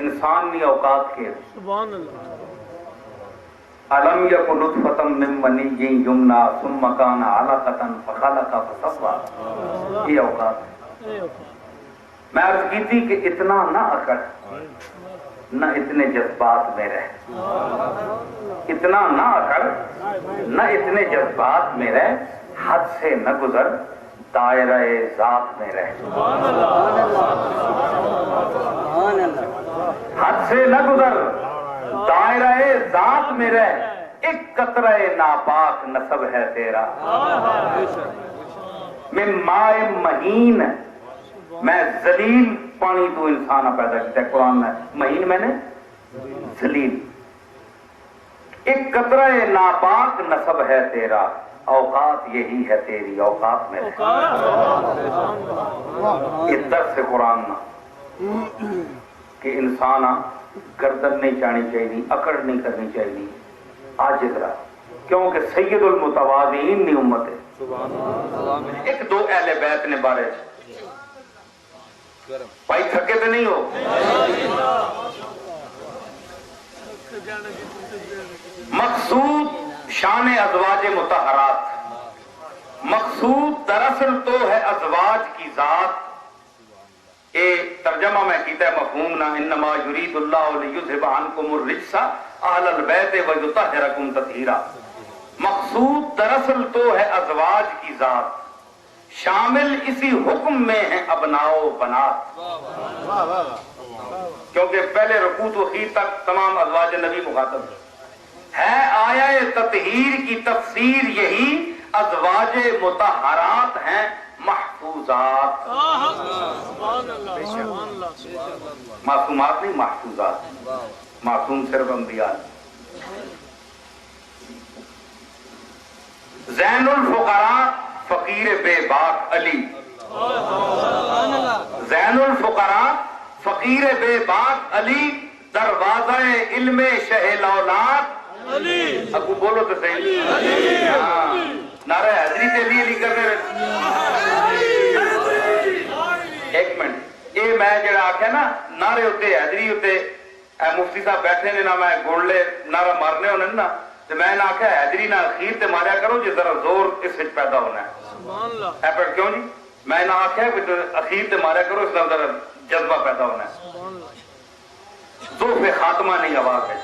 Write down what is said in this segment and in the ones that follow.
انسانی اوقات کے سبحان اللہ علم یکن نطفۃ من منی یمنا ثم کان علقۃ فخلق فسوى، یہ اوقات میں عرض کی تھی کہ اتنا نہ اکڑ، نہ اتنے جذبات میں رہ، اتنا نہ اکڑ نہ اتنے جذبات میں رہ، حد سے نہ گزر دائرہ ذات میں رہ، حد سے نہ گزر دائرہ ذات میں رہ، ایک قطرہ ناپاک نسب ہے تیرا، من ماء مہین، میں ذلیل پانی تو انسان پیدا کیا ہے، قرآن میں مہین میں نے ذلیل، ایک قطرہ ناپاک نسب ہے تیرا، اوقات یہی ہے تیری، اوقات میں رہ، یہ درس قرآن نہ کہ انسان گردن نہیں چاہنی چاہیے، اکڑ نہیں کرنی چاہیے، عاجز رہا، کیونکہ سید المتواضعین نہیں امت ہے۔ ایک دو اہل بیت نے بارے بھائی تھکے تو نہیں ہو؟ مقصود شان ازواج مطہرات، مقصود دراصل تو ہے ازواج کی ذات، اے ترجمہ میں کیتا ہے مفہوم نہ، انما یرید اللہ لیذھب عنکم الرجس اہل البیت ویطہرکم تطہیرا، مقصود دراصل تو ہے ازواج کی ذات، شامل اسی حکم میں ہیں ابناء و بنات، کیونکہ پہلے رکوع و اخیر تک تمام ازواج نبی مخاطب ہے، آیا تطہیر کی تفسیر یہی، ازواج مطہرات ہیں محفوظات، معصومات نہیں محفوظات، معصوم صرف انبیاء۔ زین الفقراء فقیر بے باک علی، زین الفقراء فقیر بے باک علی، دروازہ علم شہ لولاد علی، ابو بولو تو صحیح، نعرہ حیدری سے لیے کرنے رہے۔ ایک منٹ، یہ میں جڑا آکھا نا نعرے ہوتے حیدری ہوتے، مفتی صاحب بیٹھے نے نا، میں گوڑلے نعرہ مارنے ہونے نا، تو میں نے آکھا حیدری نہ اخیر تے ماریا کرو جی ذرا زور اس وچ پیدا ہونا ہے، اے پر کیوں جی؟ میں نے آکھا اخیر تے ماریا کرو اس ذرا جذبہ پیدا ہونا ہے، ذوف خاتمہ نہیں آواز ہے،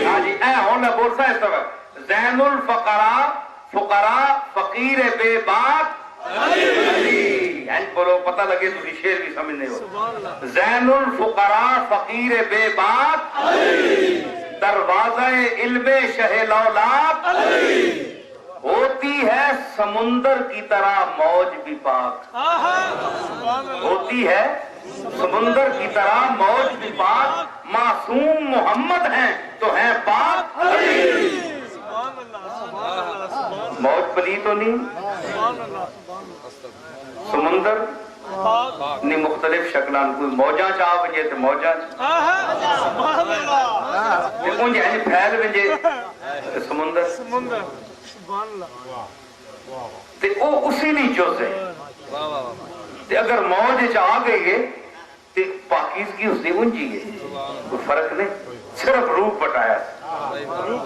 ہاں جی اے ہونا بولتا ہے اس طرح، زین الفقراء فقراء فقیر بے باک علی، اینج بولو پتہ لگے تو شیر بھی سمجھنے ہو، زین الفقراء فقیر بے باک علی، دروازہ علم شہ لولاد علی، ہوتی ہے سمندر کی طرح موج بھی پاک، ہوتی ہے سمندر کی طرح موج بھی پاک، معصوم محمد ہیں تو ہیں پاک علی، موج پلی تو نہیں، سمندر نہیں مختلف شکلان، کوئی موجاں چاہ ونجے تو موجاں انج اینج پھیل ونجے سمندر، تے او اسی نہیں جز ہے، تے اگر موج چاہ گئی ہے تے پاکیزگی اس نے انجی ہے، کوئی فرق نہیں، صرف روح پٹایا، روح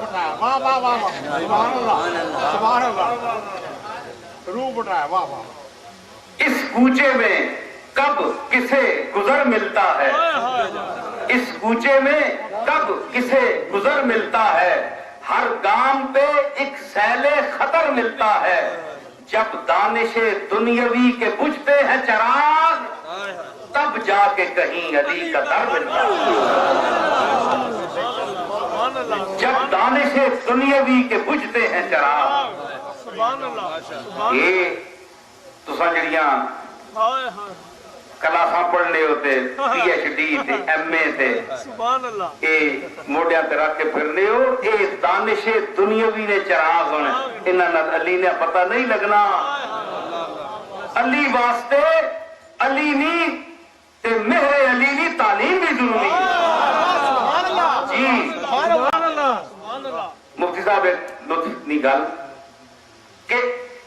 بٹایا، واہ واہ۔ اس کوچے میں کب کسے گزر ملتا ہے، اس کوچے میں کب کسے گزر ملتا ہے، ہر گام پہ ایک سیل خطر ملتا ہے، جب دانش دنیاوی کے بجھتے ہیں چراغ، تب جا کے کہیں علی کا در ملتا ہے، جب دانش دنیاوی کے بجھتے ہیں چراغ، یہ تو سنجڑیاں کلاساں پڑھنے ہوتے، پی ایچ ڈی تے ایم اے تے، اے موڈیاں تے رکھ کے پھرنے ہو، اے دانش دنیاوی نے چراغ ہونے، انہاں نال علی نے پتہ نہیں لگنا، علی واسطے علی نہیں تے مہر علی نہیں، تعلیم بھی ضروری ہے جی۔ مفتی صاحب ایک لطف نہیں گل کہ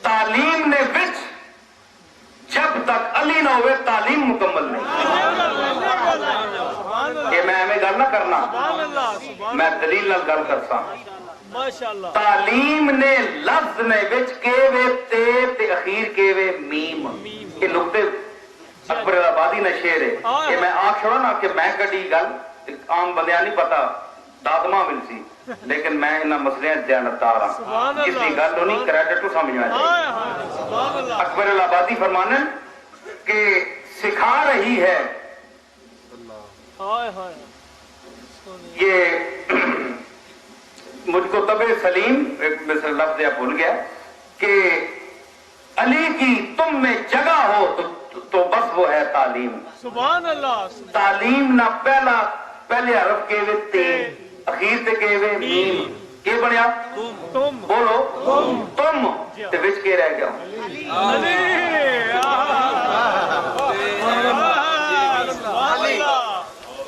تعلیم نے وچ جب تک علی نہ ہوئے تعلیم مکمل نہیں، نہ کرنا میں دلیل نال گل کرساں تعلیم نے لفظ نے وچ کے وے تے اخیر کے وے میم یہ نقطے اکبر آبادی نے شعر ہے کہ میں آکھ چھوڑا نا کہ میں کڈی گل عام بندیاں نہیں پتا دادما مل سی لیکن میں انہاں مسئلے دیانتدار ہاں کس دی گل نہیں کریڈٹ تو سمجھنا چاہیے اکبر آبادی فرمانن کہ سکھا رہی ہے یہ مجھ کو طبع سلیم ایک مثل لفظ یا بھول گیا کہ علی کی تم میں جگہ ہو تو بس وہ ہے تعلیم سبحان اللہ تعلیم نہ پہلے حرف کے وے تے اخیر تے کے وے میم کے بنیا تم بولو تم تے وچ کے رہ گیا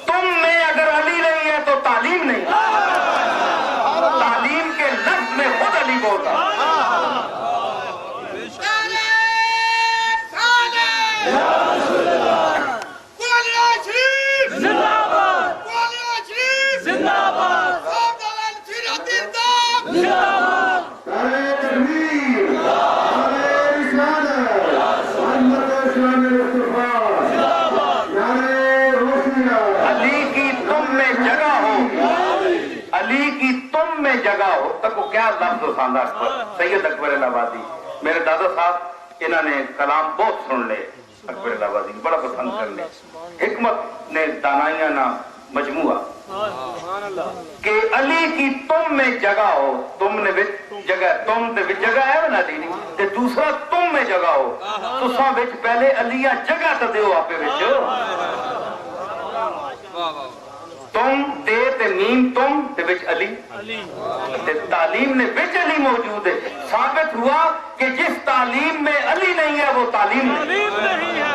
تم میں اگر علی نہیں ہے تو تعلیم نہیں تعلیم کے لفظ میں خود علی بولتا جگہ ہو تک وہ کیا لفظ ہوساندہ اکبر سید اکبر آبادی میرے دادا صاحب انہوں نے کلام بہت سن لے اکبر آبادی بڑا پسند کر لے حکمت نے دانائیاں نہ مجموعہ کہ علی کی تم میں جگہ ہو تم نے جگہ تم تے جگہ ہے نا دی تے دوسرا تم میں جگہ ہو تو ساں وچ پہلے علیہ جگہ تے دیو آپے وچ تم تے میم تم تے وچ علی تے تعلیم نے وچ علی موجود ہے ثابت ہوا کہ جس تعلیم میں علی نہیں ہے وہ تعلیم نہیں ہے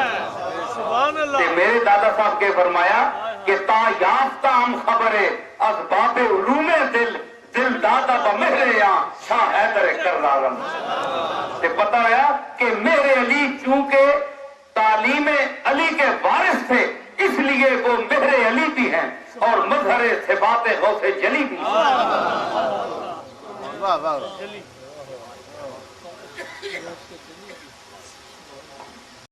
تے میرے دادا صاحب کے فرمایا کہ تا یافتہ ہم خبرے اسباب علوم دل دادا با مہر یہاں شاہ حیدر کرزازم تے پتا ہے کہ میرے علی چونکہ تعلیم علی کے وارث تھے اس لیے وہ مہر علی بھی ہیں اور مظہر صفات غوث جلی بھی واہ واہ